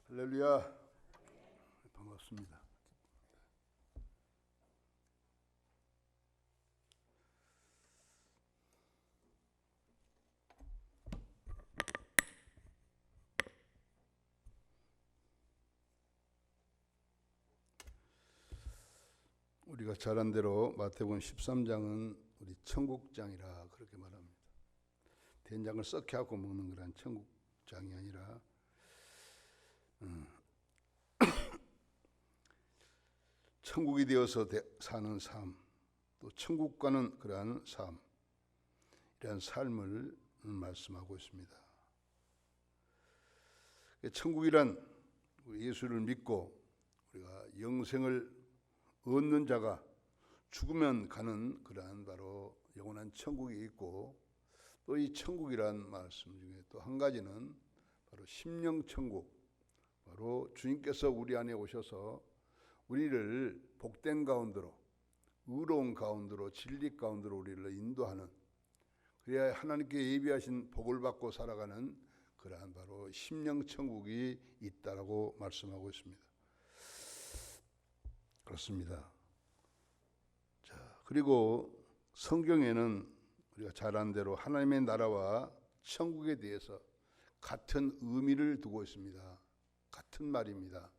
할렐루야. 반갑습니다. 우리가 잘 안 대로 마태복음 13장은 우리 천국장이라 그렇게 말합니다. 된장을 썩게 하고 먹는 그런 천국장이 아니라 천국이 되어서 사는 삶, 또 천국 가는 그러한 삶, 이러한 삶을 말씀하고 있습니다. 천국이란 예수를 믿고 우리가 영생을 얻는 자가 죽으면 가는 그러한 바로 영원한 천국이 있고, 또 이 천국이란 말씀 중에 또 한 가지는 바로 심령천국, 바로 주님께서 우리 안에 오셔서 우리를 복된 가운데로, 의로운 가운데로, 진리 가운데로 우리를 인도하는, 그래야 하나님께 예비하신 복을 받고 살아가는 그러한 바로 심령천국이 있다라고 말씀하고 있습니다. 그렇습니다. 자, 그리고 성경에는 우리가 잘 아는 대로 하나님의 나라와 천국에 대해서 같은 의미를 두고 있습니다. 같은 말입니다.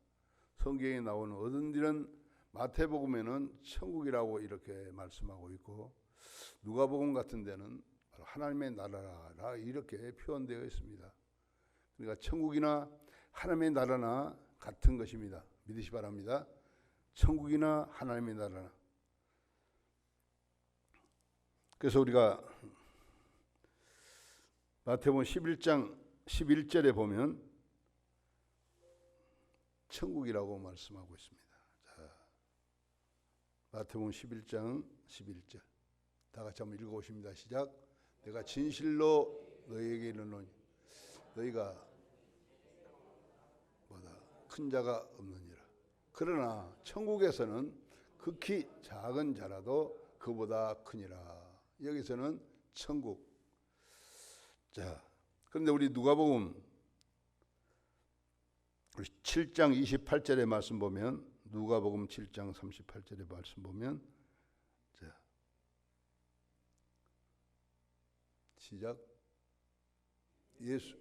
성경에 나오는 어딘지는 마태복음에는 천국이라고 이렇게 말씀하고 있고, 누가복음 같은 데는 바로 하나님의 나라라 이렇게 표현되어 있습니다. 그러니까 천국이나 하나님의 나라나 같은 것입니다. 믿으시 바랍니다. 천국이나 하나님의 나라나. 그래서 우리가 마태복음 11장 11절에 보면 천국이라고 말씀하고 있습니다. 자, 마태복음 11장 11절 다 같이 한번 읽어보십니다. 시작. 내가 진실로 너희에게 이르노니 너희가 보다 큰 자가 없느니라. 그러나 천국에서는 극히 작은 자라도 그보다 크니라. 여기서는 천국. 자, 그런데 우리 누가복음 7장 28절의 말씀 보면, 누가복음 7장 38절의 말씀 보면, 자, 시작. 예수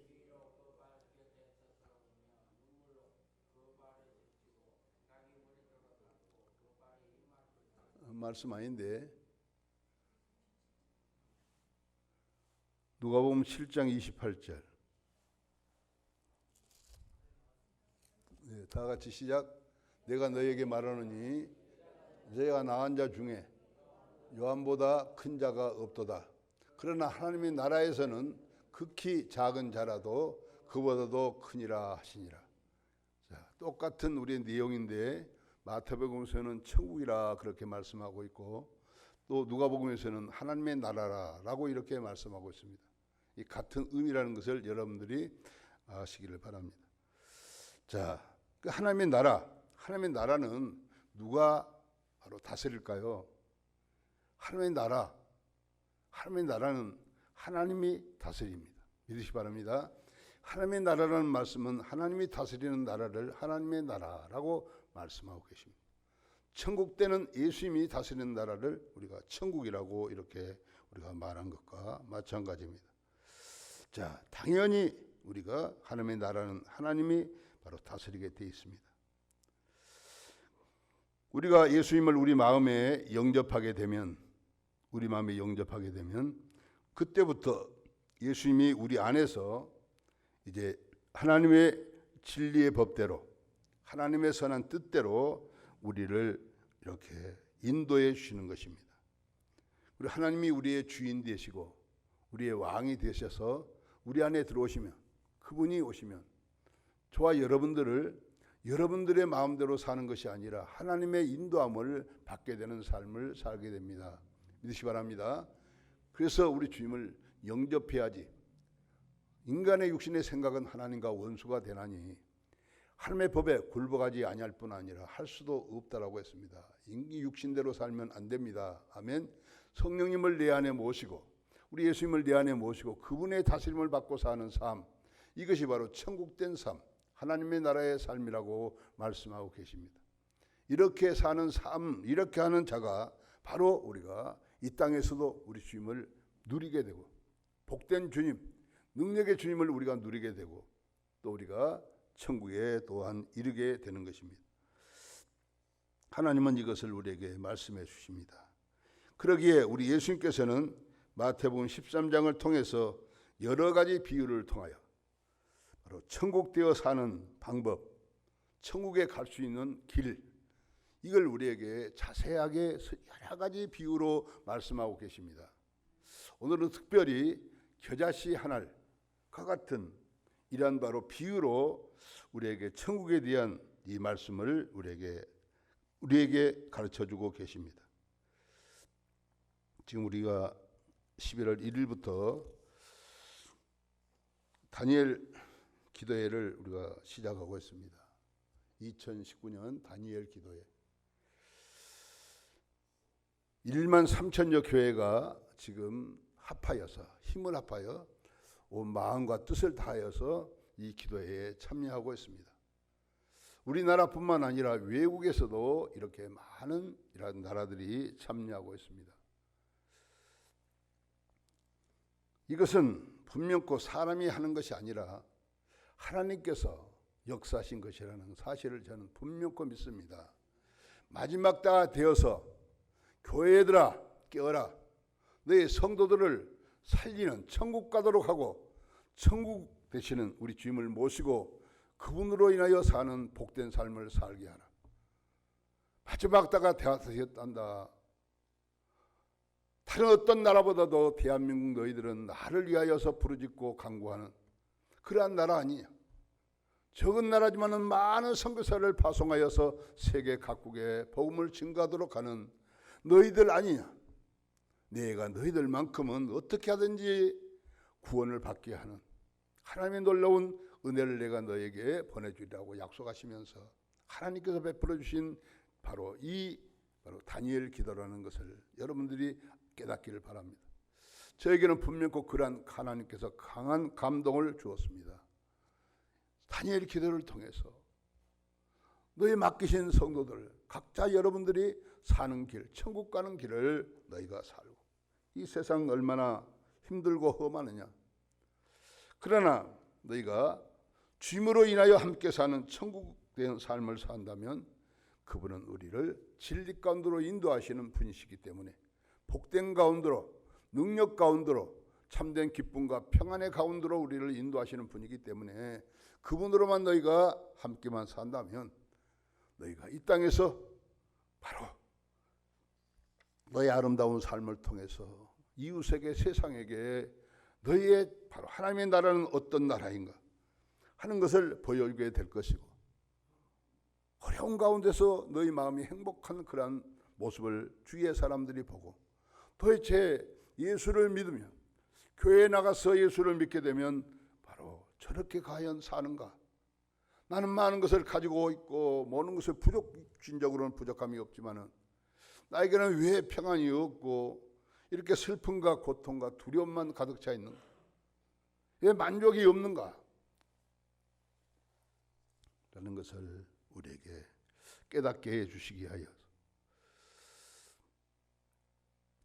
말씀 아닌데, 누가복음 7장 28절. 네, 다 같이 시작. 내가 너에게 말하노니 너희가 낳은 자 중에 요한보다 큰 자가 없도다. 그러나 하나님의 나라에서는 극히 작은 자라도 그보다도 크니라 하시니라. 자, 똑같은 우리의 내용인데 마태복음에서는 천국이라 그렇게 말씀하고 있고, 또 누가복음에서는 하나님의 나라라고 이렇게 말씀하고 있습니다. 이 같은 의미라는 것을 여러분들이 아시기를 바랍니다. 자, 그 하나님의 하나님의 나라는 누가 바로 다스릴까요? 하나님의 나라는 하나님이 다스립니다. 믿으시 바랍니다. 하나님의 나라라는 말씀은 하나님이 다스리는 나라를 하나님의 나라라고 말씀하고 계십니다. 천국 때는 예수님이 다스리는 나라를 우리가 천국이라고 이렇게 우리가 말한 것과 마찬가지입니다. 자, 당연히 우리가 하나님의 나라는 하나님이 바로 다스리게 되어 있습니다. 우리가 예수님을 우리 마음에 영접하게 되면, 그때부터 예수님이 우리 안에서 이제 하나님의 진리의 법대로, 하나님의 선한 뜻대로 우리를 이렇게 인도해 주시는 것입니다. 그리고 하나님이 우리의 주인 되시고 우리의 왕이 되셔서 우리 안에 들어오시면, 그분이 오시면 저와 여러분들의 마음대로 사는 것이 아니라 하나님의 인도함을 받게 되는 삶을 살게 됩니다. 믿으시 바랍니다. 그래서 우리 주님을 영접해야지. 인간의 육신의 생각은 하나님과 원수가 되나니 하나님의 법에 굴복하지 아니할 뿐 아니라 할 수도 없다라고 했습니다. 이 육신대로 살면 안 됩니다. 아멘. 성령님을 내 안에 모시고 우리 예수님을 내 안에 모시고 그분의 다스림을 받고 사는 삶, 이것이 바로 천국된 삶, 하나님의 나라의 삶이라고 말씀하고 계십니다. 이렇게 사는 삶, 이렇게 하는 자가 바로 우리가 이 땅에서도 우리 주님을 누리게 되고, 복된 주님, 능력의 주님을 우리가 누리게 되고, 또 우리가 천국에 또한 이르게 되는 것입니다. 하나님은 이것을 우리에게 말씀해 주십니다. 그러기에 우리 예수님께서는 마태복음 13장을 통해서 여러 가지 비유를 통하여 바로 천국 되어 사는 방법, 천국에 갈 수 있는 길, 이걸 우리에게 자세하게 여러 가지 비유로 말씀하고 계십니다. 오늘은 특별히 겨자씨 한 알과 같은 이러한 바로 비유로 우리에게 천국에 대한 이 말씀을 우리에게 가르쳐주고 계십니다. 지금 우리가 11월 1일부터 다니엘 기도회를 우리가 시작하고 있습니다. 2019년 다니엘 기도회. 1만 3천여 교회가 지금 합하여서, 힘을 합하여 온 마음과 뜻을 다하여서 이 기도회에 참여하고 있습니다. 우리나라뿐만 아니라 외국에서도 이렇게 많은 이런 나라들이 참여하고 있습니다. 이것은 분명코 사람이 하는 것이 아니라 하나님께서 역사하신 것이라는 사실을 저는 분명코 믿습니다. 마지막 때가 되어서 교회들아 깨어라, 너희 성도들을 살리는, 천국 가도록 하고 천국 되시는 우리 주님을 모시고 그분으로 인하여 사는 복된 삶을 살게 하라. 마지막 때가 되었단다. 다른 어떤 나라보다도 대한민국 너희들은 나를 위하여서 부르짖고 간구하는 그러한 나라 아니냐. 적은 나라지만은 많은 선교사를 파송하여서 세계 각국에 복음을 증거하도록 하는 너희들 아니냐. 내가 너희들만큼은 어떻게 하든지 구원을 받게 하는 하나님의 놀라운 은혜를 내가 너에게 보내주리라고 약속하시면서 하나님께서 베풀어 주신 바로 바로 다니엘 기도라는 것을 여러분들이 깨닫기를 바랍니다. 저에게는 분명히 그러한 하나님께서 강한 감동을 주었습니다. 다니엘 기도를 통해서 너희 맡기신 성도들 각자 여러분들이 사는 길, 천국 가는 길을 너희가 살고, 이 세상 얼마나 힘들고 험하느냐. 그러나 너희가 주님으로 인하여 함께 사는 천국된 삶을 산다면 그분은 우리를 진리 가운데로 인도하시는 분이시기 때문에 복된 가운데로, 능력 가운데로, 참된 기쁨과 평안의 가운데로 우리를 인도하시는 분이기 때문에 그분으로만 너희가 함께만 산다면 너희가 이 땅에서 바로 너희 아름다운 삶을 통해서 이웃에게, 세상에게 너희의 바로 하나님의 나라는 어떤 나라인가 하는 것을 보여주게 될 것이고, 어려운 가운데서 너희 마음이 행복한 그러한 모습을 주위의 사람들이 보고 도대체 예수를 믿으면, 교회에 나가서 예수를 믿게 되면 바로 저렇게 과연 사는가. 나는 많은 것을 가지고 있고 모든 것을 진적으로는 부족함이 없지만은 나에게는 왜 평안이 없고 이렇게 슬픔과 고통과 두려움만 가득 차 있는가? 왜 만족이 없는가? 라는 것을 우리에게 깨닫게 해주시기 하여서,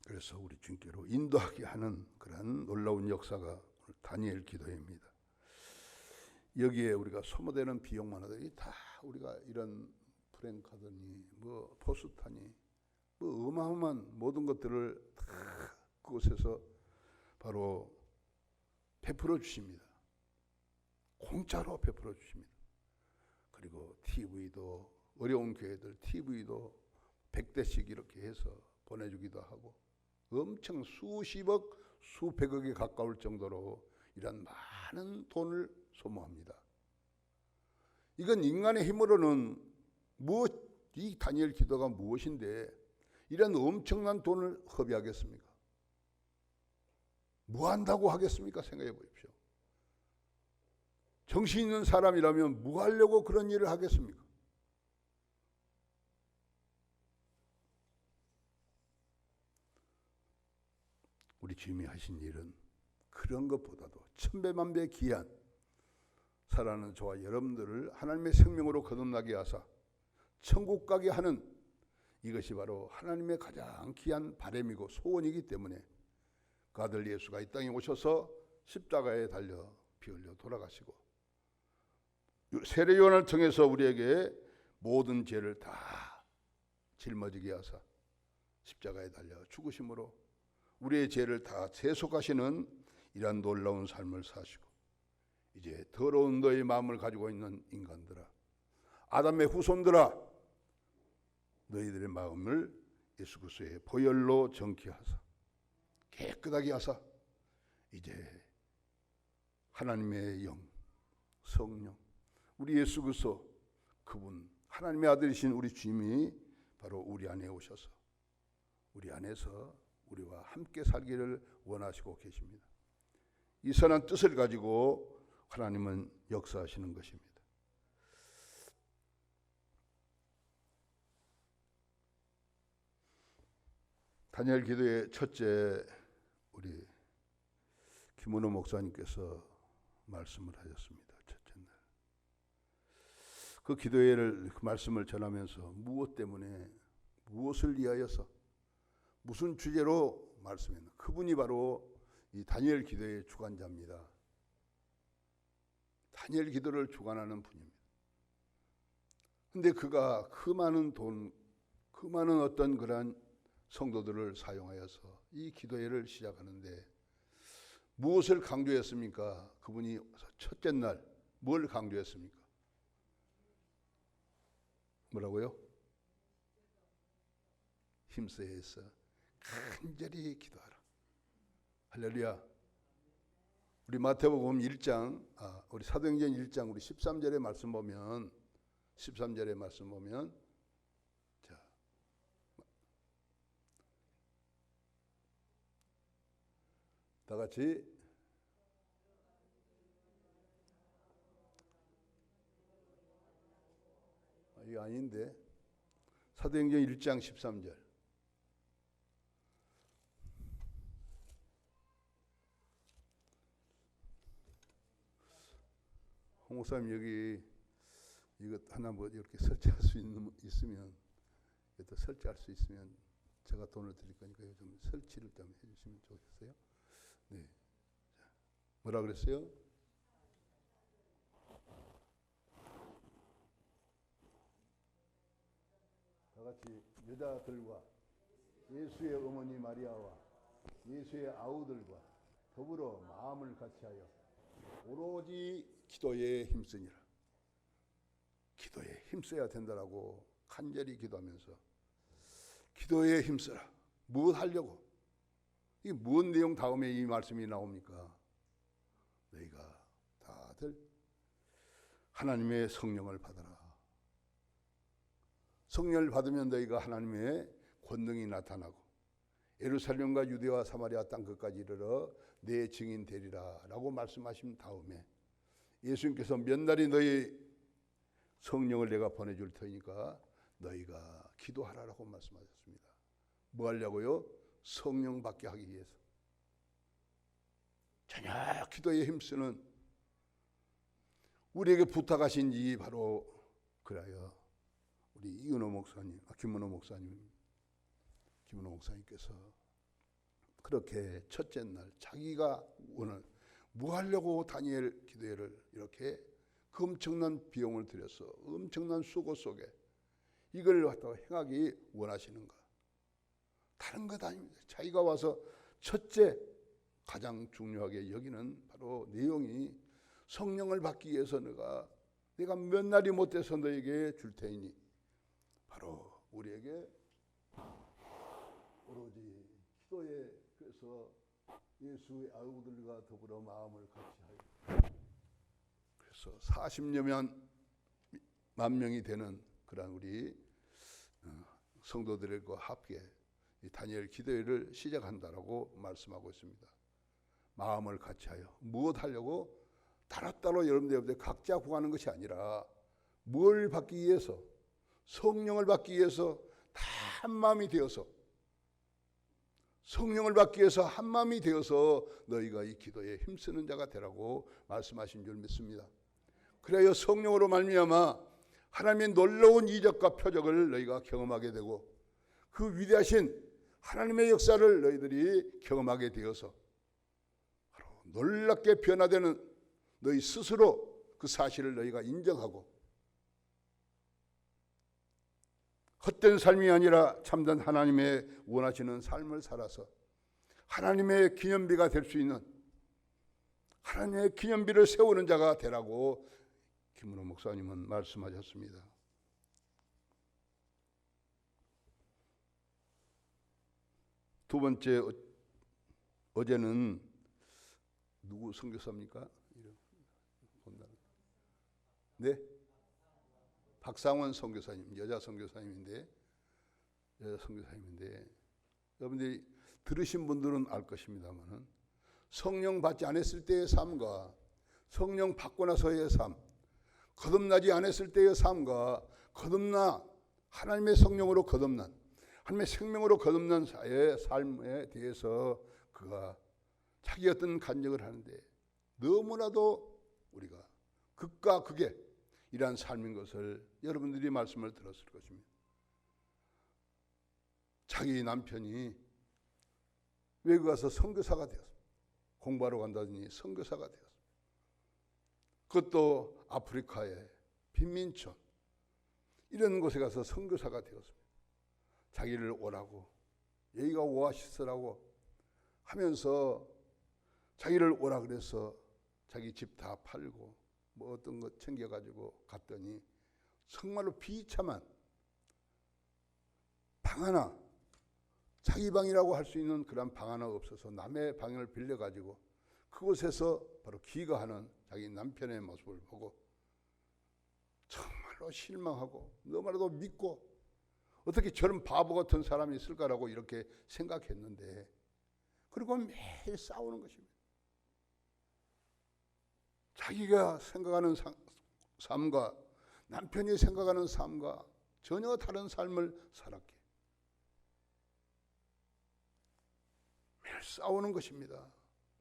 그래서 우리 주님께로 인도하게 하는 그런 놀라운 역사가 오늘 다니엘 기도회입니다. 여기에 우리가 소모되는 비용만 하더니 다 우리가 이런 프랭카드니 뭐 포스타니 뭐 어마어마한 모든 것들을 다 그곳에서 바로 베풀어 주십니다. 공짜로 베풀어 주십니다. 그리고 TV도, 어려운 교회들 TV도 100대씩 이렇게 해서 보내주기도 하고, 엄청 수십억, 수백억에 가까울 정도로 이런 많은 돈을 소모합니다. 이건 인간의 힘으로는 이 다니엘 기도가 무엇인데 이런 엄청난 돈을 허비하겠습니까? 뭐 한다고 하겠습니까? 생각해 보십시오. 정신 있는 사람이라면 뭐 하려고 그런 일을 하겠습니까? 우리 주님이 하신 일은 그런 것보다도 천배만배 귀한 사랑하는 저와 여러분들을 하나님의 생명으로 거듭나게 하사 천국 가게 하는 이것이 바로 하나님의 가장 귀한 바람이고 소원이기 때문에 그 아들 예수가 이 땅에 오셔서 십자가에 달려 피 흘려 돌아가시고 세례 요한을 통해서 우리에게 모든 죄를 다 짊어지게 하사 십자가에 달려 죽으심으로 우리의 죄를 다 세속하시는 이러한 놀라운 삶을 사시고 이제 더러운 너의 마음을 가지고 있는 인간들아, 아담의 후손들아, 너희들의 마음을 예수 그리스도의 보혈로 정케하사 깨끗하게 하사 이제 하나님의 영, 성령, 우리 예수 그리스도 그분 하나님의 아들이신 우리 주님이 바로 우리 안에 오셔서 우리 안에서 우리와 함께 살기를 원하시고 계십니다. 이 선한 뜻을 가지고 하나님은 역사하시는 것입니다. 다니엘 기도의 첫째 우리 김은호 목사님께서 말씀을 하셨습니다. 첫째 날. 그 기도회를 그 말씀을 전하면서 무엇 때문에 무엇을 위하여서 무슨 주제로 말씀했나? 그분이 바로 이 다니엘 기도의 주관자입니다. 다니엘 기도를 주관하는 분입니다. 근데 그가 그 많은 돈, 그 많은 어떤 그러한 성도들을 사용하여서 이 기도회를 시작하는데 무엇을 강조했습니까? 그분이 첫째 날 뭘 강조했습니까? 뭐라고요? 힘써서 간절히 기도하라. 할렐루야. 우리 마태복음 1장, 우리 사도행전 1장 우리 13절의 말씀 보면 13절의 말씀 보면 자, 다 같이 이게 아닌데 사도행전 1장 13절 홍 목사님 여기 이것 하나 뭐 이렇게 설치할 수 있으면 또 설치할 수 있으면 제가 돈을 드릴 거니까 좀 설치를 좀 해주시면 좋겠어요. 네. 자, 뭐라 그랬어요? 다 같이 여자들과 예수의 어머니 마리아와 예수의 아우들과 더불어 마음을 같이하여 오로지 기도에 힘쓰니라. 기도에 힘써야 된다라고 간절히 기도하면서 기도에 힘써라. 무엇 하려고? 이 무엇 내용 다음에 이 말씀이 나옵니까? 너희가 다들 하나님의 성령을 받아라. 성령을 받으면 너희가 하나님의 권능이 나타나고 예루살렘과 유대와 사마리아 땅 끝까지 이르러 내 증인 되리라 라고 말씀하신 다음에 예수님께서 몇 날이 너희 성령을 내가 보내줄 테니까 너희가 기도하라라고 말씀하셨습니다. 뭐 하려고요? 성령 받게 하기 위해서. 저녁 기도에 힘쓰는 우리에게 부탁하신 이 바로 그래요. 우리 이은호 목사님, 김은호 목사님께서 그렇게 첫째 날 자기가 오늘 뭐 하려고 다니엘 기도회를 이렇게 그 엄청난 비용을 들여서 엄청난 수고 속에 이걸 갖다가 행하기 원하시는가? 다른 것 아닙니다. 자기가 와서 첫째 가장 중요하게 여기는 바로 내용이 성령을 받기 위해서 내가 몇 날이 못돼서 너에게 줄 테니 바로 우리에게 오로지 기도에 그래서 예수의 아우들과 더불어 마음을 같이 하여 그래서 40여만 명이 되는 그런 우리 성도들과 함께 이 다니엘 기도회를 시작한다라고 말씀하고 있습니다. 마음을 같이 하여 무엇 하려고 따로따로 여러분들 각자 구하는 것이 아니라 뭘 받기 위해서 성령을 받기 위해서 다 한마음이 되어서 성령을 받기 위해서 한마음이 되어서 너희가 이 기도에 힘쓰는 자가 되라고 말씀하신 줄 믿습니다. 그래야 성령으로 말미암아 하나님의 놀라운 이적과 표적을 너희가 경험하게 되고 그 위대하신 하나님의 역사를 너희들이 경험하게 되어서 바로 놀랍게 변화되는 너희 스스로 그 사실을 너희가 인정하고 헛된 삶이 아니라 참된 하나님의 원하시는 삶을 살아서 하나님의 기념비가 될 수 있는 하나님의 기념비를 세우는 자가 되라고 김은호 목사님은 말씀하셨습니다. 두 번째, 어제는 누구 선교사입니까? 네? 박상원 선교사님, 여자 선교사님인데 여러분들이 들으신 분들은 알 것입니다만은 성령 받지 않았을 때의 삶과 성령 받고 나서의 삶, 거듭나지 않았을 때의 삶과 거듭나 하나님의 성령으로 거듭난 하나님의 생명으로 거듭난 자의 삶에 대해서 그가 자기 어떤 간증을 하는데 너무나도 우리가 극과 극의 이러한 삶인 것을 여러분들이 말씀을 들었을 것입니다. 자기 남편이 외국 가서 선교사가 되었습니다. 공부하러 간다더니 선교사가 되었습니다. 그것도 아프리카의 빈민촌 이런 곳에 가서 선교사가 되었습니다. 자기를 오라고 여기가 오아시스라고 하면서 자기를 오라 그래서 자기 집 다 팔고 뭐 어떤 것 챙겨가지고 갔더니 정말로 비참한 방 하나, 자기 방이라고 할 수 있는 그런 방 하나 없어서 남의 방을 빌려가지고 그곳에서 바로 기거하는 자기 남편의 모습을 보고 정말로 실망하고 너무나도 믿고 어떻게 저런 바보 같은 사람이 있을까라고 이렇게 생각했는데 그리고 매일 싸우는 것입니다. 자기가 생각하는 삶과 남편이 생각하는 삶과 전혀 다른 삶을 살았기에 매일 싸우는 것입니다.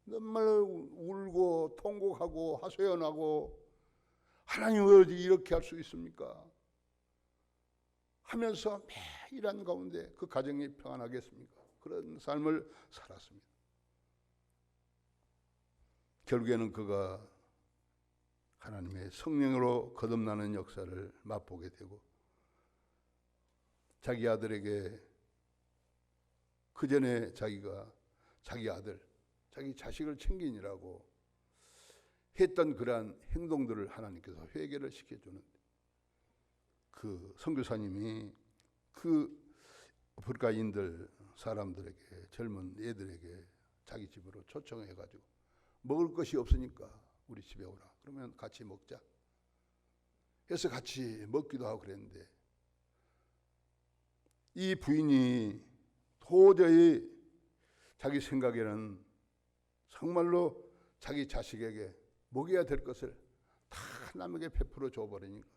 정말 울고 통곡하고 하소연하고 하나님 왜 이렇게 할 수 있습니까? 하면서 매일 일한 가운데 그 가정이 평안하겠습니까? 그런 삶을 살았습니다. 결국에는 그가 하나님의 성령으로 거듭나는 역사를 맛보게 되고 자기 아들에게 그 전에 자기가 자기 아들, 자기 자식을 챙기느라고 했던 그러한 행동들을 하나님께서 회개를 시켜주는데 그 선교사님이 그 아프리카인들 사람들에게 젊은 애들에게 자기 집으로 초청해가지고 먹을 것이 없으니까 우리 집에 오라. 그러면 같이 먹자. 해서 같이 먹기도 하고 그랬는데 이 부인이 도저히 자기 생각에는 정말로 자기 자식에게 먹여야 될 것을 다 남에게 베풀어 줘버리니까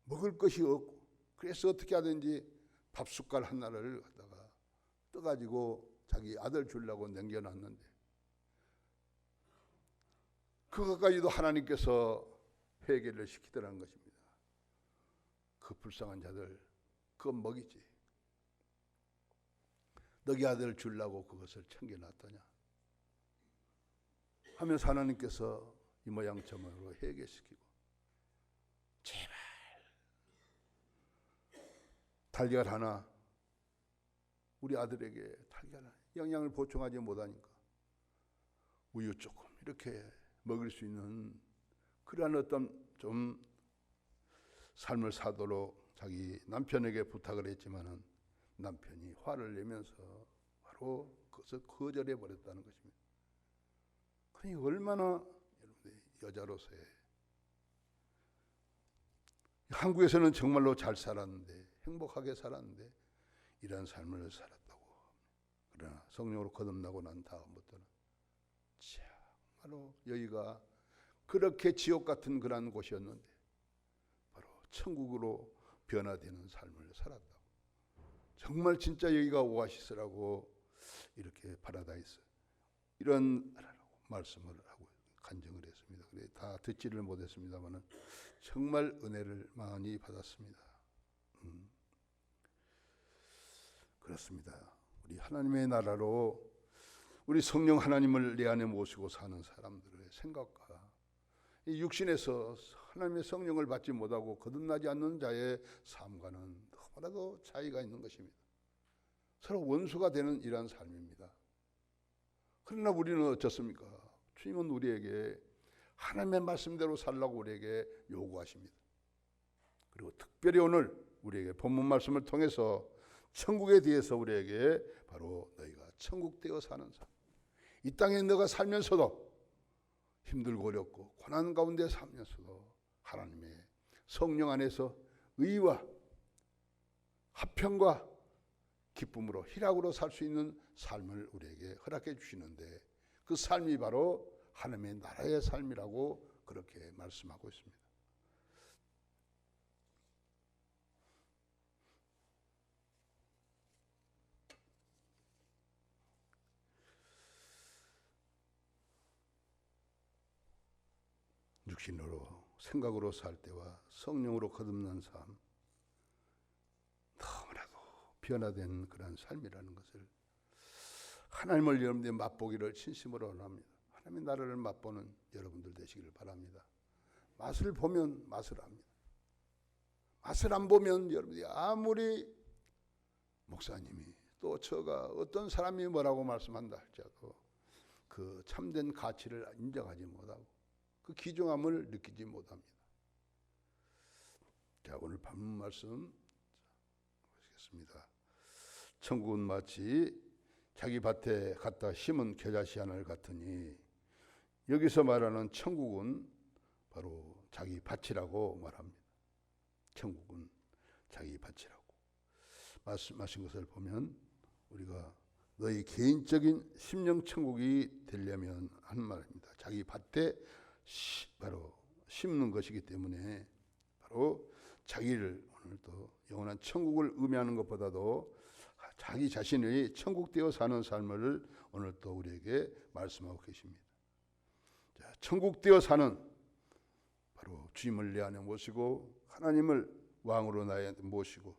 먹을 것이 없고 그래서 어떻게 하든지 밥 숟갈 하나를 갖다가 떠가지고 자기 아들 주려고 남겨놨는데 그것까지도 하나님께서 회개를 시키더라는 것입니다. 그 불쌍한 자들 그건 먹이지. 너희 아들 주려고 그것을 챙겨놨더냐 하면서 하나님께서 이 모양처럼으로 회개시키고 제발 달걀 하나 우리 아들에게 달걀 하나 영양을 보충하지 못하니까 우유 조금 이렇게 먹을 수 있는 그러한 어떤 좀 삶을 사도록 자기 남편에게 부탁을 했지만은 남편이 화를 내면서 바로 그것을 거절해 버렸다는 것입니다. 그러니 얼마나 여자로서의 한국에서는 정말로 잘 살았는데 행복하게 살았는데 이런 삶을 살았다고. 그러나 성령으로 거듭나고 난 다음부터는 정말로 여기가 그렇게 지옥 같은 그런 곳이었는데 바로 천국으로 변화되는 삶을 살았다고. 정말 진짜 여기가 오아시스라고 이렇게 파라다이스 이런 말씀을 하고 간증을 했습니다. 그래 다 듣지를 못했습니다만은 정말 은혜를 많이 받았습니다. 그렇습니다. 우리 하나님의 나라로 우리 성령 하나님을 내 안에 모시고 사는 사람들의 생각과 이 육신에서 하나님의 성령을 받지 못하고 거듭나지 않는 자의 삶과는 너무나도 차이가 있는 것입니다. 서로 원수가 되는 이러한 삶입니다. 그러나 우리는 어떻습니까? 주님은 우리에게 하나님의 말씀대로 살라고 우리에게 요구하십니다. 그리고 특별히 오늘 우리에게 본문 말씀을 통해서 천국에 대해서 우리에게 바로 너희가 천국 되어 사는 삶, 이 땅에 너가 살면서도 힘들고 어렵고 고난 가운데 살면서도 하나님의 성령 안에서 의와 화평과 기쁨으로 희락으로 살 수 있는 삶을 우리에게 허락해 주시는데 그 삶이 바로 하나님의 나라의 삶이라고 그렇게 말씀하고 있습니다. 육신으로 생각으로 살 때와 성령으로 거듭난 삶, 너무나도 변화된 그런 삶이라는 것을 하나님을 여러분들이 맛보기를 진심으로 원합니다. 하나님의 나라를 맛보는 여러분들 되시기를 바랍니다. 맛을 보면 맛을 압니다. 맛을 안 보면 여러분들이 아무리 목사님이 또 저가 어떤 사람이 뭐라고 말씀한다 할지라도 그 참된 가치를 인정하지 못하고 그 귀중함을 느끼지 못합니다. 자, 오늘 본문 말씀 보시겠습니다. 천국은 마치 자기 밭에 갖다 심은 겨자씨 하나를 같으니, 여기서 말하는 천국은 바로 자기 밭이라고 말합니다. 천국은 자기 밭이라고 말씀하신 것을 보면 우리가 너희 개인적인 심령 천국이 되려면 하는 말입니다. 자기 밭에 바로 심는 것이기 때문에 바로 자기를 오늘 또 영원한 천국을 의미하는 것보다도 자기 자신의 천국되어 사는 삶을 오늘 또 우리에게 말씀하고 계십니다. 자, 천국되어 사는 바로 주님을 내 안에 모시고 하나님을 왕으로 나에 모시고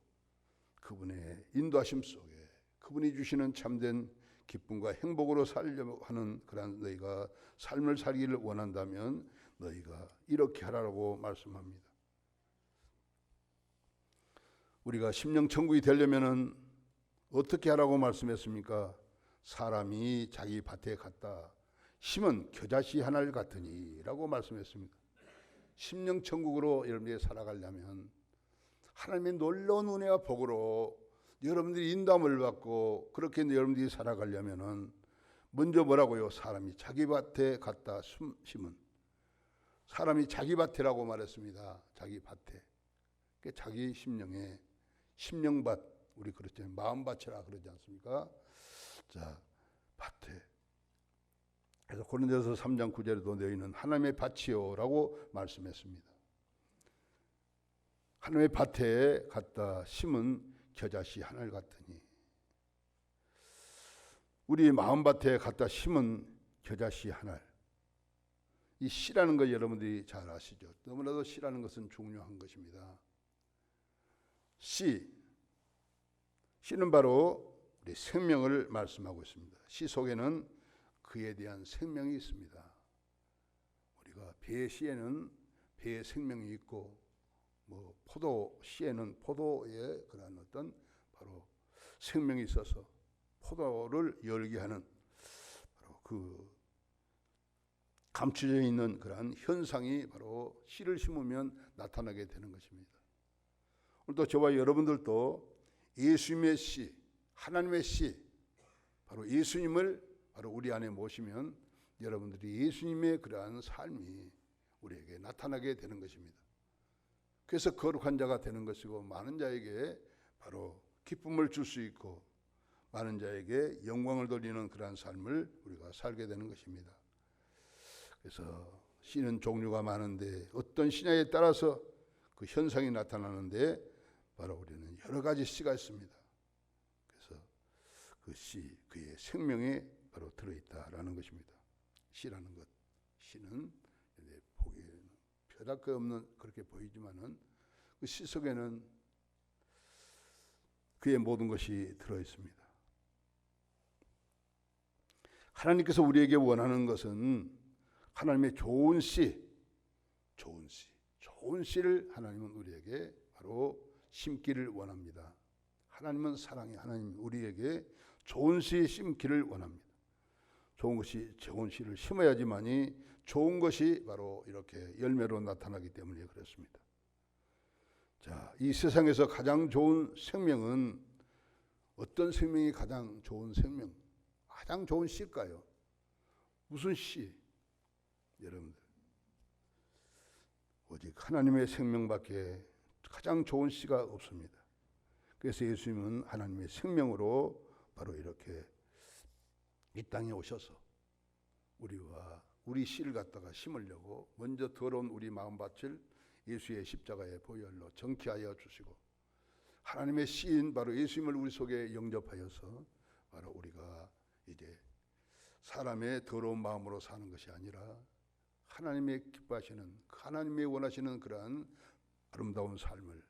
그분의 인도하심 속에 그분이 주시는 참된 기쁨과 행복으로 살려고 하는 그런 너희가 삶을 살기를 원한다면 너희가 이렇게 하라고 말씀합니다. 우리가 심령 천국이 되려면은 어떻게 하라고 말씀했습니까? 사람이 자기 밭에 갖다 심은 겨자씨 하나를 같으니 라고 말씀했습니다. 심령 천국으로 여러분들이 살아가려면 하나님의 놀라운 은혜와 복으로 여러분들이 인도함을 받고 그렇게 여러분들이 살아가려면은 먼저 뭐라고요? 사람이 자기 밭에 갖다 심은, 사람이 자기 밭이라고 말했습니다. 자기 밭에, 자기 심령에, 심령밭, 우리 그렇죠, 마음밭이라 그러지 않습니까? 자, 밭에. 그래서 고린도서 3장 9절에도 너희는 하나님의 밭이요라고 말씀했습니다. 하나님의 밭에 갖다 심은 겨자씨 하나를 같으니, 우리 마음밭에 갖다 심은 겨자씨 하나, 이 씨라는 거 여러분들이 잘 아시죠? 너무나도 씨라는 것은 중요한 것입니다. 씨는 바로 우리 생명을 말씀하고 있습니다. 씨 속에는 그에 대한 생명이 있습니다. 우리가 배의 씨에는 배의 생명이 있고, 뭐 포도 씨에는 포도의 그런 어떤 바로 생명이 있어서 포도를 열게 하는 바로 그 감추져 있는 그러한 현상이 바로 씨를 심으면 나타나게 되는 것입니다. 오늘도 저와 여러분들도 예수님의 씨, 하나님의 씨, 바로 예수님을 바로 우리 안에 모시면 여러분들이 예수님의 그러한 삶이 우리에게 나타나게 되는 것입니다. 그래서 거룩한 자가 되는 것이고 많은 자에게 바로 기쁨을 줄 수 있고 많은 자에게 영광을 돌리는 그러한 삶을 우리가 살게 되는 것입니다. 그래서 씨는 종류가 많은데 어떤 씨냐에 따라서 그 현상이 나타나는데 바로 우리는 여러 가지 씨가 있습니다. 그래서 그 씨, 그의 생명에 바로 들어있다라는 것입니다. 씨라는 것, 씨는 보기에는 벼락 거 없는 그렇게 보이지만은 그 씨 속에는 그의 모든 것이 들어 있습니다. 하나님께서 우리에게 원하는 것은 하나님의 좋은 씨를 하나님은 우리에게 바로 심기를 원합니다. 하나님은 사랑이 하나님 우리에게 좋은 씨 심기를 원합니다. 좋은 씨를 심어야지만이 좋은 것이 바로 이렇게 열매로 나타나기 때문에 그렇습니다. 자, 이 세상에서 가장 좋은 생명은 어떤 생명이 가장 좋은 생명, 가장 좋은 씨일까요? 무슨 씨? 여러분들, 오직 하나님의 생명밖에 가장 좋은 씨가 없습니다. 그래서 예수님은 하나님의 생명으로 바로 이렇게 이 땅에 오셔서 우리 씨를 갖다가 심으려고 먼저 더러운 우리 마음밭을 예수의 십자가의 보혈로 정케하여 주시고 하나님의 씨인 바로 예수님을 우리 속에 영접하여서 바로 우리가 이제 사람의 더러운 마음으로 사는 것이 아니라 하나님의 기뻐하시는 하나님의 원하시는 그러한 아름다운 삶을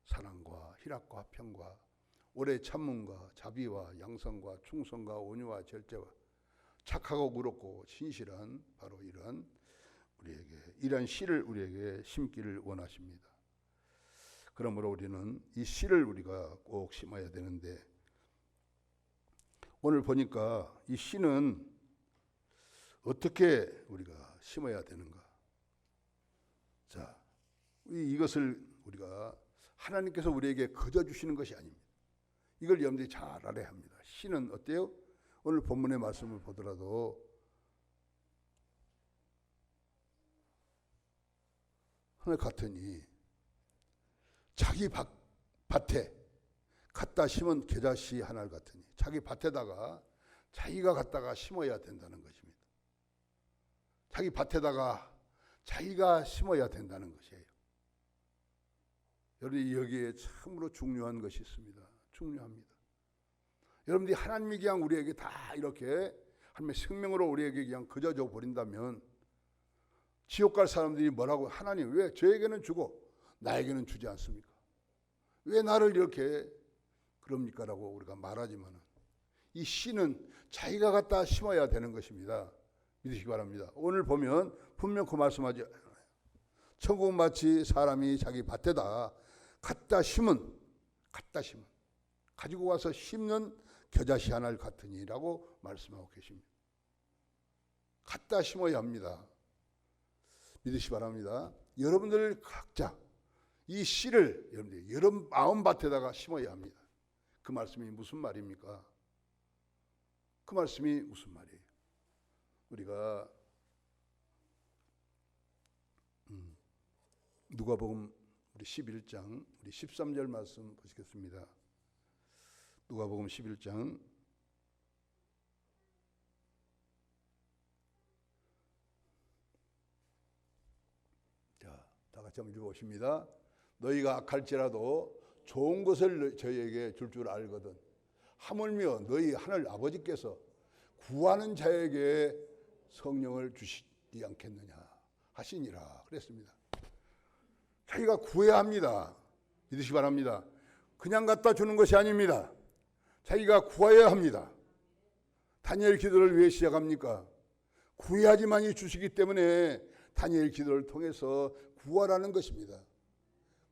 사랑과 희락과 평과 오래 참음과 자비와 양성과 충성과 온유와 절제와 착하고 의롭고 신실한 바로 이러한 이러한 씨를 우리에게 심기를 원하십니다. 그러므로 우리는 이 씨를 우리가 꼭 심어야 되는데 오늘 보니까 이 씨는 어떻게 우리가 심어야 되는가? 자, 이것을 우리가 하나님께서 우리에게 거저 주시는 것이 아닙니다. 이걸 여러분들이 잘 알아야 합니다. 씨는 어때요? 오늘 본문의 말씀을 보더라도 하늘 같으니 자기 밭에 갖다 심은 겨자씨 하늘 같으니 자기 밭에다가 자기가 갖다가 심어야 된다는 것입니다. 자기 밭에다가 자기가 심어야 된다는 것이에요. 여러분 여기에 참으로 중요한 것이 있습니다. 중요합니다. 여러분들이 하나님이 그냥 우리에게 다 이렇게 하나님의 생명으로 우리에게 그냥 그저 줘 버린다면 지옥 갈 사람들이 뭐라고 하나님 왜 저에게는 주고 나에게는 주지 않습니까? 왜 나를 이렇게 그럽니까? 라고 우리가 말하지만 이 씨는 자기가 갖다 심어야 되는 것입니다. 믿으시기 바랍니다. 오늘 보면 분명 그 말씀하지 않아요. 천국은 마치 사람이 자기 밭에다 갖다 심은 가지고 와서 심는 겨자씨 하나 같으니라고 말씀하고 계십니다. 갖다 심어야 합니다. 믿으시기 바랍니다. 여러분들 각자 이 씨를 여러분 마음밭에다가 심어야 합니다. 그 말씀이 무슨 말입니까? 그 말씀이 무슨 말이에요? 우리가 누가복음 우리 11장 우리 13절 말씀 보시겠습니다. 누가복음 11장 자, 다 같이 한번 읽어보십니다. 너희가 악할지라도 좋은 것을 저희에게 줄 줄 알거든 하물며 너희 하늘 아버지께서 구하는 자에게 성령을 주시지 않겠느냐 하시니라 그랬습니다. 자기가 구해야 합니다. 믿으시기 바랍니다. 그냥 갖다 주는 것이 아닙니다. 자기가 구해야 합니다. 다니엘 기도를 왜 시작합니까? 구해야지만이 주시기 때문에 다니엘 기도를 통해서 구하라는 것입니다.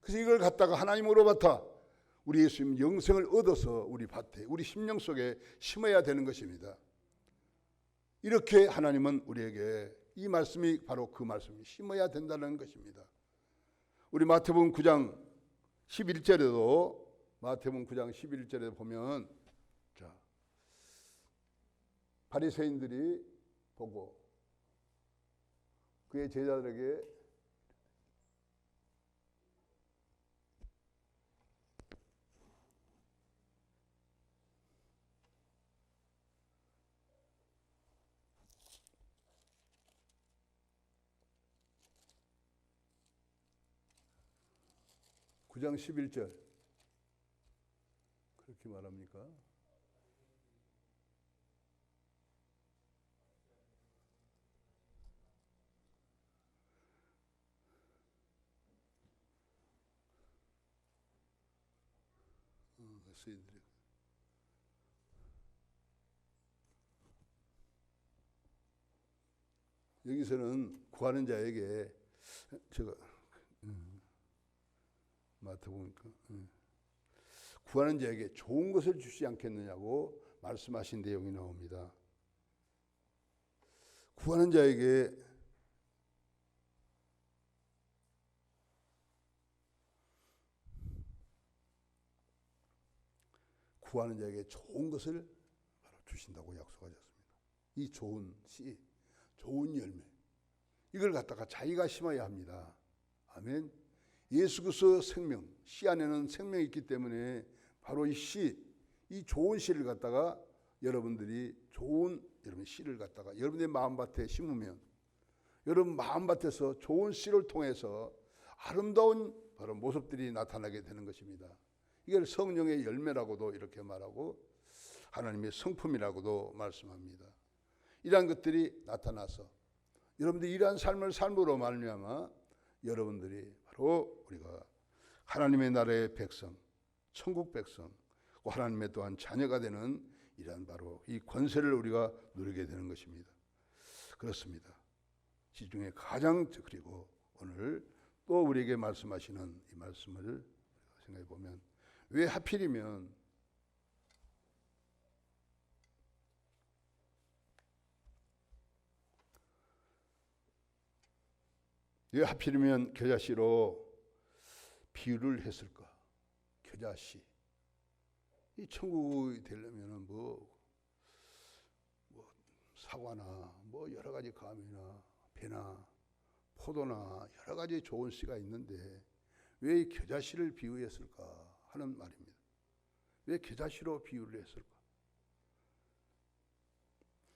그래서 이걸 갖다가 하나님으로부터 우리 예수님 영생을 얻어서 우리 밭에 우리 심령 속에 심어야 되는 것입니다. 이렇게 하나님은 우리에게 이 말씀이 바로 그 말씀이 심어야 된다는 것입니다. 우리 마태복음 9장 11절에도 마태복음 9장 11절에 보면 자, 바리새인들이 보고 그의 제자들에게 구 장 11절 그렇게 말합니까? 쓰인들이. 여기서는 구하는 자에게 제가 맡아보니까 구하는 자에게 좋은 것을 주지 않겠느냐고 말씀하신 내용이 나옵니다. 구하는 자에게 좋은 것을 바로 주신다고 약속하셨습니다. 이 좋은 씨, 좋은 열매, 이걸 갖다가 자기가 심어야 합니다. 아멘. 예수 그리스도 생명, 씨 안에는 생명이 있기 때문에 바로 이 씨, 이 좋은 씨를 갖다가 여러분들이 여러분 씨를 갖다가 여러분의 마음밭에 심으면 여러분 마음밭에서 좋은 씨를 통해서 아름다운 바로 모습들이 나타나게 되는 것입니다. 이걸 성령의 열매라고도 이렇게 말하고 하나님의 성품이라고도 말씀합니다. 이러한 것들이 나타나서 여러분들이 이러한 삶을 삶으로 말미암아 여러분들이 바로 우리가 하나님의 나라의 백성, 천국 백성, 하나님의 또한 자녀가 되는 이러한 바로 이 권세를 우리가 누리게 되는 것입니다. 그렇습니다. 시중에 가장 그리고 오늘 또 우리에게 말씀하시는 이 말씀을 생각해 보면 왜 하필이면 겨자씨로 비유를 했을까? 겨자씨. 이 천국이 되려면은 뭐 사과나 뭐 여러 가지 감이나 배나 포도나 여러 가지 좋은 씨가 있는데 왜 이 겨자씨를 비유했을까 하는 말입니다. 왜 겨자씨로 비유를 했을까?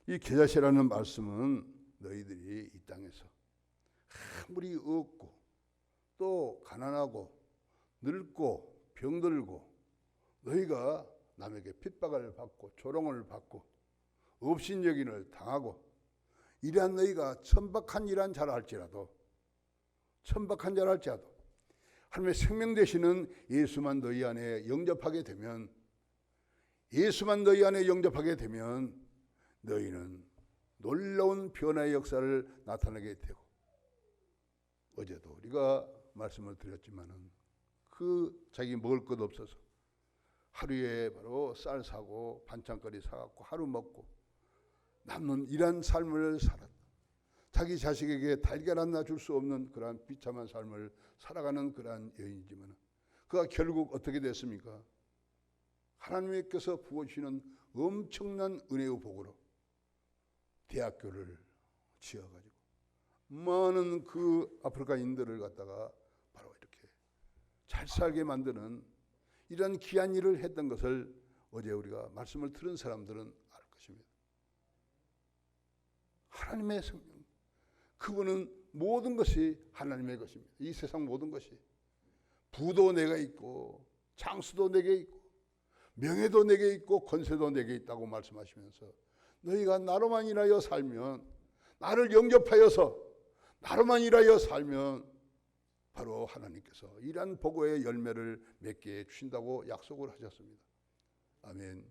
이 겨자씨라는 말씀은 너희들이 이 땅에서 아무리 없고 또 가난하고 늙고 병들고 너희가 남에게 핍박을 받고 조롱을 받고 업신여김을 당하고 이러한 너희가 천박한 일한 자랄지라도 하나님의 생명 되시는 예수만 너희 안에 영접하게 되면 너희는 놀라운 변화의 역사를 나타내게 되고 어제도 우리가 말씀을 드렸지만은 그 자기 먹을 것 없어서 하루에 바로 쌀 사고 반찬거리 사갖고 하루 먹고 남는 이런 삶을 살았다. 자기 자식에게 달걀 하나 줄 수 없는 그러한 비참한 삶을 살아가는 그러한 여인이지만 그가 결국 어떻게 됐습니까? 하나님께서 부어주시는 엄청난 은혜의 복으로 대학교를 지어가지고 많은 그 아프리카인들을 갖다가 바로 이렇게 잘 살게 만드는 이런 귀한 일을 했던 것을 어제 우리가 말씀을 들은 사람들은 알 것입니다. 하나님의 성령, 그분은 모든 것이 하나님의 것입니다. 이 세상 모든 것이 부도 내가 있고 장수도 내게 있고 명예도 내게 있고 권세도 내게 있다고 말씀하시면서 너희가 나로만 인하여 살면, 나를 영접하여서 나로만 인하여 살면 바로 하나님께서 이러한 복의 열매를 맺게 해주신다고 약속을 하셨습니다. 아멘.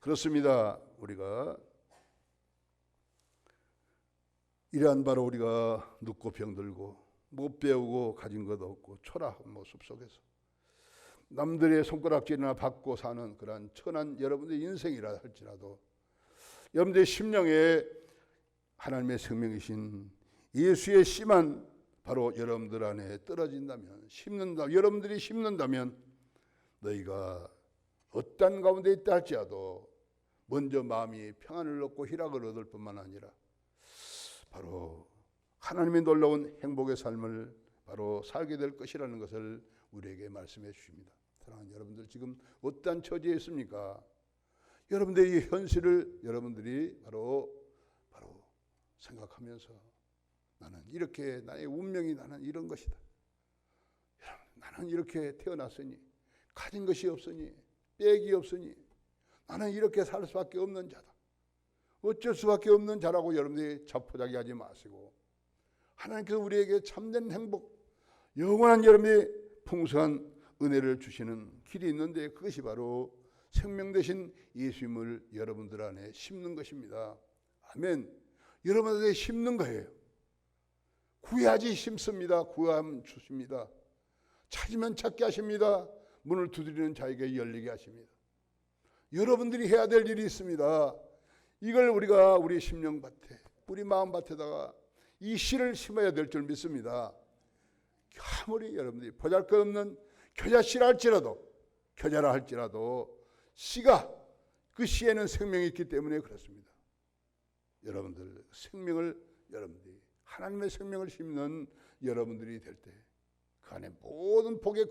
그렇습니다. 우리가 이러한 바로 우리가 눕고 병들고 못 배우고 가진 것 없고 초라한 모습 속에서 남들의 손가락질이나 받고 사는 그러한 천한 여러분들의 인생이라 할지라도 여러분들의 심령에 하나님의 생명이신 예수의 씨만 바로 여러분들 안에 떨어진다면, 여러분들이 심는다면 너희가 어떤 가운데 있다 할지라도 먼저 마음이 평안을 얻고 희락을 얻을 뿐만 아니라 바로 하나님의 놀라운 행복의 삶을 바로 살게 될 것이라는 것을 우리에게 말씀해 주십니다. 사랑하는 여러분들, 지금 어떠한 처지에 있습니까? 여러분들의 이 현실을 여러분들이 바로 생각하면서 나는 이렇게, 나의 운명이 나는 이런 것이다. 나는 이렇게 태어났으니, 가진 것이 없으니, 빽이 없으니 나는 이렇게 살 수밖에 없는 자다. 어쩔 수밖에 없는 자라고 여러분들이 자포자기하지 마시고 하나님께서 우리에게 참된 행복, 영원한 여러분의 풍성한 은혜를 주시는 길이 있는데 그것이 바로 생명 되신 예수님을 여러분들 안에 심는 것입니다. 아멘. 여러분들에게 심는 거예요. 구해야지 심습니다. 구하면 주십니다. 찾으면 찾게 하십니다. 문을 두드리는 자에게 열리게 하십니다. 여러분들이 해야 될 일이 있습니다. 이걸 우리가 우리 심령밭에, 우리 마음밭에다가 이 씨를 심어야 될 줄 믿습니다. 아무리 여러분들이 보잘것없는 겨자씨라 할지라도 씨가, 그 씨에는 생명이 있기 때문에 그렇습니다. 여러분들 생명을, 여러분들이 하나님의 생명을 심는 여러분들이 될 때 그 안에 모든 복의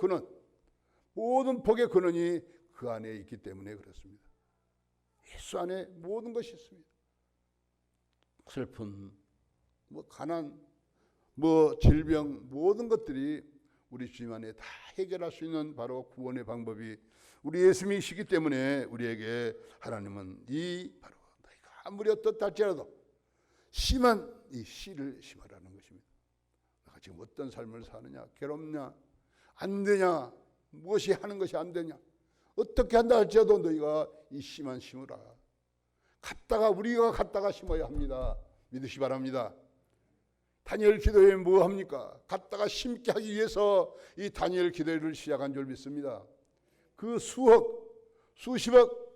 근원이 그 안에 있기 때문에 그렇습니다. 예수 안에 모든 것이 있습니다. 슬픔, 가난, 질병, 모든 것들이 우리 주님 안에 다 해결할 수 있는 바로 구원의 방법이 우리 예수님이시기 때문에 우리에게 하나님은 바로 너희가 아무리 어떻다 할지라도 심한 이 씨를 심으라는 것입니다. 내가 지금 어떤 삶을 사느냐, 괴롭냐, 안 되냐, 무엇이 하는 것이 안 되냐, 어떻게 한다 할지라도 너희가 이 씨만 심으라. 우리가 갔다가 심어야 합니다. 믿으시 바랍니다. 다니엘 기도에 뭐 합니까? 갔다가 심게 하기 위해서 이 다니엘 기도를 시작한 줄 믿습니다. 그 수십억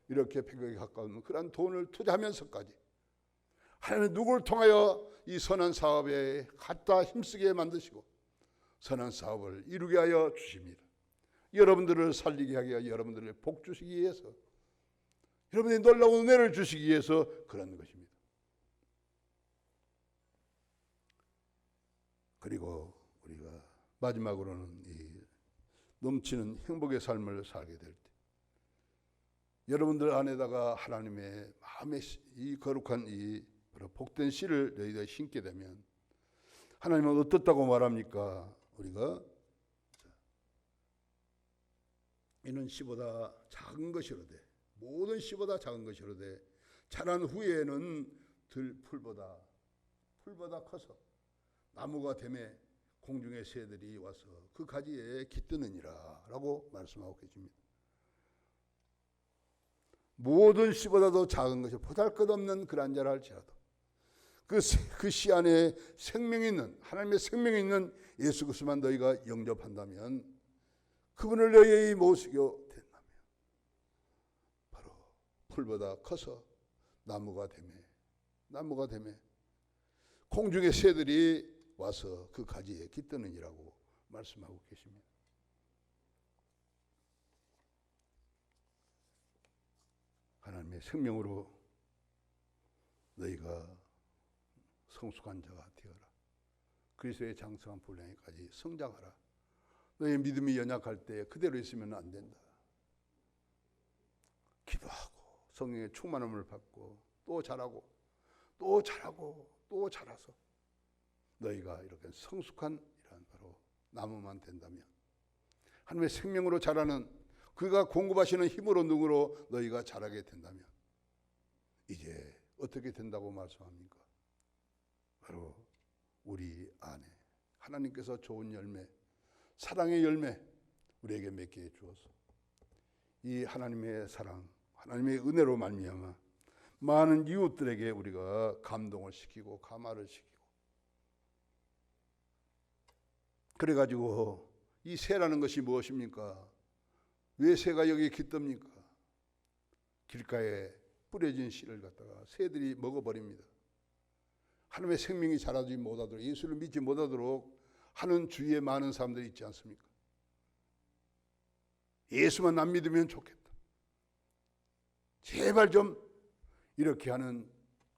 이렇게 100억에 가까운 그런 돈을 투자하면서까지 하나님은 누구를 통하여 이 선한 사업에 갖다 힘쓰게 만드시고 선한 사업을 이루게 하여 주십니다. 여러분들을 살리게 하게 하여 여러분들을 복 주시기 위해서, 여러분들이 놀라운 은혜를 주시기 위해서 그런 것입니다. 그리고 우리가 마지막으로는 이 넘치는 행복의 삶을 살게 될 때, 여러분들 안에다가 하나님의 마음의 이 거룩한 이 복된 씨를 너희가 심게 되면 하나님은 어떻다고 말합니까? 우리가 이는 씨보다 작은 것이로되, 모든 씨보다 작은 것이로되 자란 후에는 풀보다 커서 나무가 되매 공중의 새들이 와서 그 가지에 깃드느니라 라고 말씀하고 계십니다. 모든 씨보다도 작은 것이 보잘것없는 그런 자라 할지라도 그 씨 안에 생명이 있는, 하나님의 생명이 있는 예수 그리스도만 너희가 영접한다면, 그분을 너희의 모시게 된다면 바로 풀보다 커서 나무가 되매 공중의 새들이 와서 그 가지에 깃드느니라고 말씀하고 계십니다. 하나님의 생명으로 너희가 성숙한 자가 되어라. 그리스도의 장성한 분량에까지 성장하라. 너희 믿음이 연약할 때 그대로 있으면 안 된다. 기도하고 성령의 충만함을 받고 또 자라고 자라서 너희가 이렇게 성숙한 이런 바로 나무만 된다면, 하나님의 생명으로 자라는 그가 공급하시는 힘으로 능으로 너희가 자라게 된다면 이제 어떻게 된다고 말씀합니까? 바로 우리 안에 하나님께서 좋은 열매, 사랑의 열매 우리에게 맺게 해 주어서 이 하나님의 사랑, 하나님의 은혜로 말미암아 많은 이웃들에게 우리가 감동을 시키고 감화를 시키고, 그래가지고 이 새라는 것이 무엇입니까? 왜 새가 여기 깃듭니까? 길가에 뿌려진 씨를 갖다가 새들이 먹어버립니다. 하나님의 생명이 자라지 못하도록, 예수를 믿지 못하도록 하는 주위에 많은 사람들이 있지 않습니까? 예수만 안 믿으면 좋겠다. 제발 좀 이렇게 하는,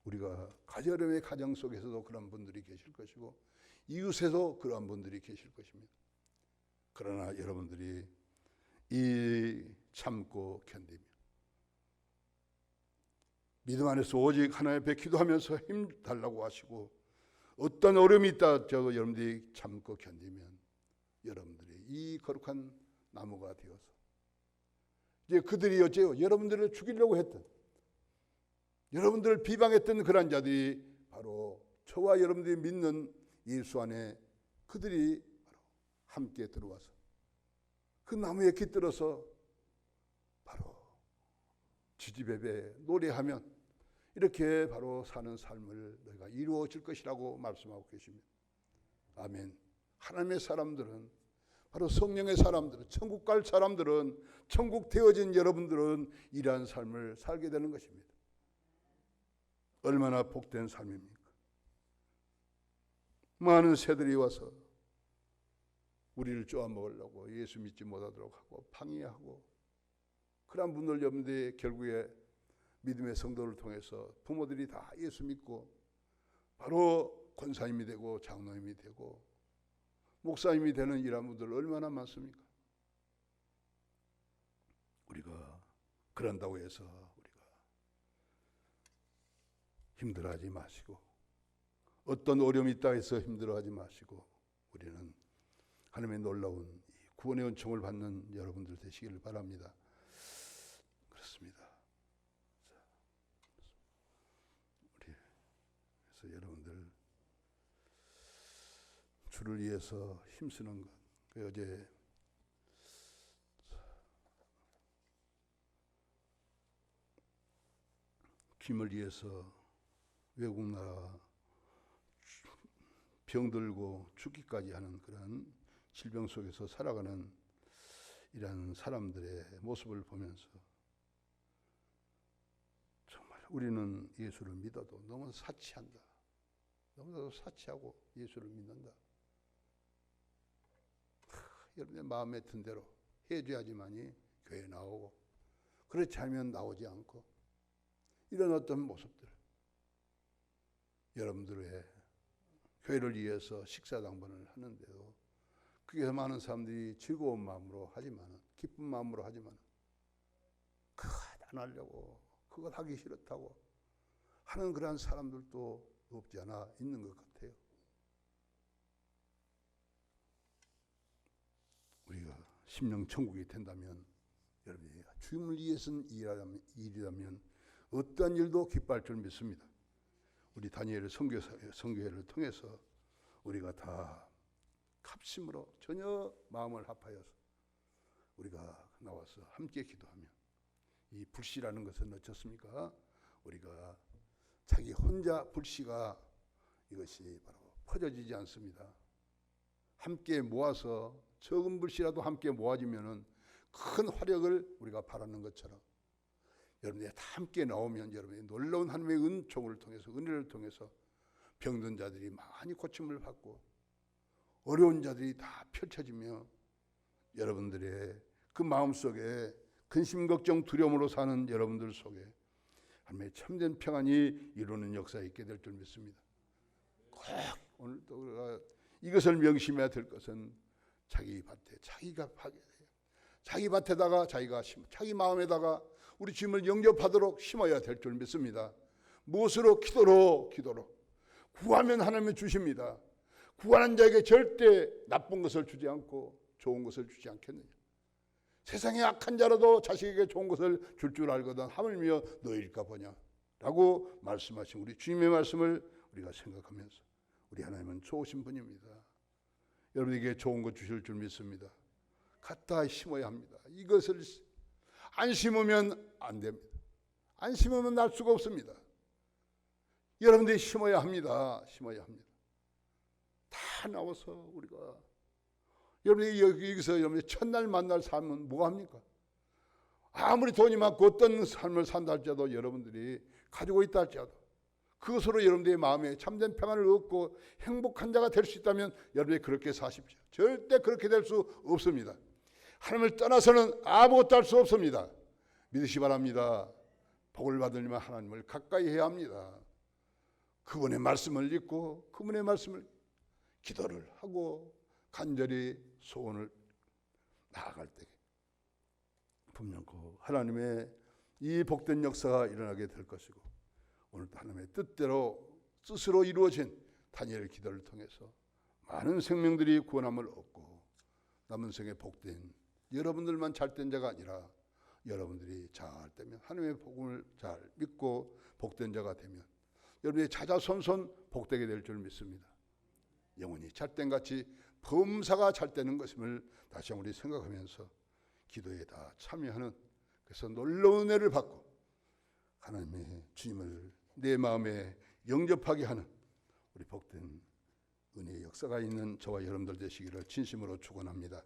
우리가 가정의 가정 속에서도 그런 분들이 계실 것이고 이웃에도 그러한 분들이 계실 것입니다. 그러나 여러분들이 이 참고 견디며 믿음 안에서 오직 하나님 앞에 기도하면서 힘 달라고 하시고, 어떤 어려움이 있다 저도 여러분들이 참고 견디면 여러분들이 이 거룩한 나무가 되어서 이제 그들이 어째요? 여러분들을 죽이려고 했던, 여러분들을 비방했던 그런 자들이 바로 저와 여러분들이 믿는 예수 안에 그들이 바로 함께 들어와서 그 나무에 깃들어서 바로 지지배배 노래하면 이렇게 바로 사는 삶을 너희가 이루어질 것이라고 말씀하고 계십니다. 아멘. 하나님의 사람들은, 바로 성령의 사람들은, 천국 갈 사람들은, 천국 되어진 여러분들은 이러한 삶을 살게 되는 것입니다. 얼마나 복된 삶입니까? 많은 새들이 와서 우리를 쪼아먹으려고 예수 믿지 못하도록 하고 방해하고, 그런 분들 여러분들이 결국에 믿음의 성도를 통해서 부모들이 다 예수 믿고 바로 권사님이 되고 장로님이 되고 목사님이 되는 이런 분들 얼마나 많습니까? 우리가 그런다고 해서 우리가 힘들어하지 마시고, 어떤 어려움이 있다 해서 힘들어하지 마시고, 우리는 하나님의 놀라운 구원의 은총을 받는 여러분들 되시기를 바랍니다. 그렇습니다. 그래서 여러분들 주를 위해서 힘쓰는 것, 어제 김을 위해서 외국 나라 병들고 죽기까지 하는 그런 질병 속에서 살아가는 이런 사람들의 모습을 보면서 정말 우리는 예수를 믿어도 너무 사치한다. 너무나도 사치하고 예수를 믿는다. 여러분의 마음에 든 대로 해줘야지만이 교회에 나오고, 그렇지 않으면 나오지 않고, 이런 어떤 모습들, 여러분들의 교회를 위해서 식사당번을 하는데도 그게 많은 사람들이 즐거운 마음으로 하지만, 기쁜 마음으로 하지만 그것 안 하려고, 그것 하기 싫다고 하는 그러한 사람들도 없지 않아 있는 것 같아요. 우리가 심령 천국이 된다면, 여러분이 주님을 위해서는 일이라면 어떠한 일도 기뻐할 줄 믿습니다. 우리 다니엘 선교회를 통해서 우리가 다 합심으로 전혀 마음을 합하여서 우리가 나와서 함께 기도하면, 이 불씨라는 것은 어떻습니까? 우리가 자기 혼자 불씨가 이것이 바로 퍼져지지 않습니다. 함께 모아서 적은 불씨라도 함께 모아지면은 큰 화력을 우리가 바라는 것처럼, 여러분들이 다 함께 나오면 여러분이 놀라운 하나님의 은총을 통해서, 은혜를 통해서 병든 자들이 많이 고침을 받고 어려운 자들이 다 펼쳐지며, 여러분들의 그 마음속에 근심 걱정 두려움으로 사는 여러분들 속에 하나님의 참된 평안이 이루는 역사에 있게 될 줄 믿습니다. 꼭 오늘도 우리가 이것을 명심해야 될 것은 자기 밭에 자기가 파게 돼요. 자기 밭에다가 자기가 자기 마음에다가 우리 주님을 영접하도록 심어야 될 줄 믿습니다. 무엇으로? 기도로 구하면 하나님이 주십니다. 구하는 자에게 절대 나쁜 것을 주지 않고 좋은 것을 주지 않겠느냐. 세상에 악한 자라도 자식에게 좋은 것을 줄 알거든 하물며 너희일까 보냐 라고 말씀하신 우리 주님의 말씀을 우리가 생각하면서, 우리 하나님은 좋으신 분입니다. 여러분에게 좋은 것 주실 줄 믿습니다. 갖다 심어야 합니다. 이것을 안 심으면 안 됩니다. 안 심으면 날 수가 없습니다. 여러분들이 심어야 합니다. 심어야 합니다. 다 나와서 우리가, 여러분이 여기서 여러분이 첫날 만날 삶은 뭐 합니까? 아무리 돈이 많고 어떤 삶을 산다 할지라도, 여러분들이 가지고 있다 할지라도 그것으로 여러분들의 마음에 참된 평안을 얻고 행복한 자가 될 수 있다면 여러분이 그렇게 사십시오. 절대 그렇게 될 수 없습니다. 하나님을 떠나서는 아무것도 할 수 없습니다. 믿으시 바랍니다. 복을 받으려면 하나님을 가까이 해야 합니다. 그분의 말씀을 읽고 그분의 말씀을 기도를 하고 간절히 소원을 나아갈 때 분명 그 하나님의 이 복된 역사가 일어나게 될 것이고, 오늘도 하나님의 뜻으로 이루어진 다니엘 기도를 통해서 많은 생명들이 구원함을 얻고 남은 생에 복된, 여러분들만 잘된 자가 아니라 여러분들이 잘 되면, 하나님의 복음을 잘 믿고 복된 자가 되면 여러분이 자자손손 복되게 될 줄 믿습니다. 영원히 잘된 같이 범사가 잘 되는 것임을 다시 한번 우리 생각하면서 기도에 다 참여하는, 그래서 놀라운 은혜를 받고 하나님의 주님을 내 마음에 영접하게 하는 우리 복된 은혜의 역사가 있는 저와 여러분들 되시기를 진심으로 축원합니다.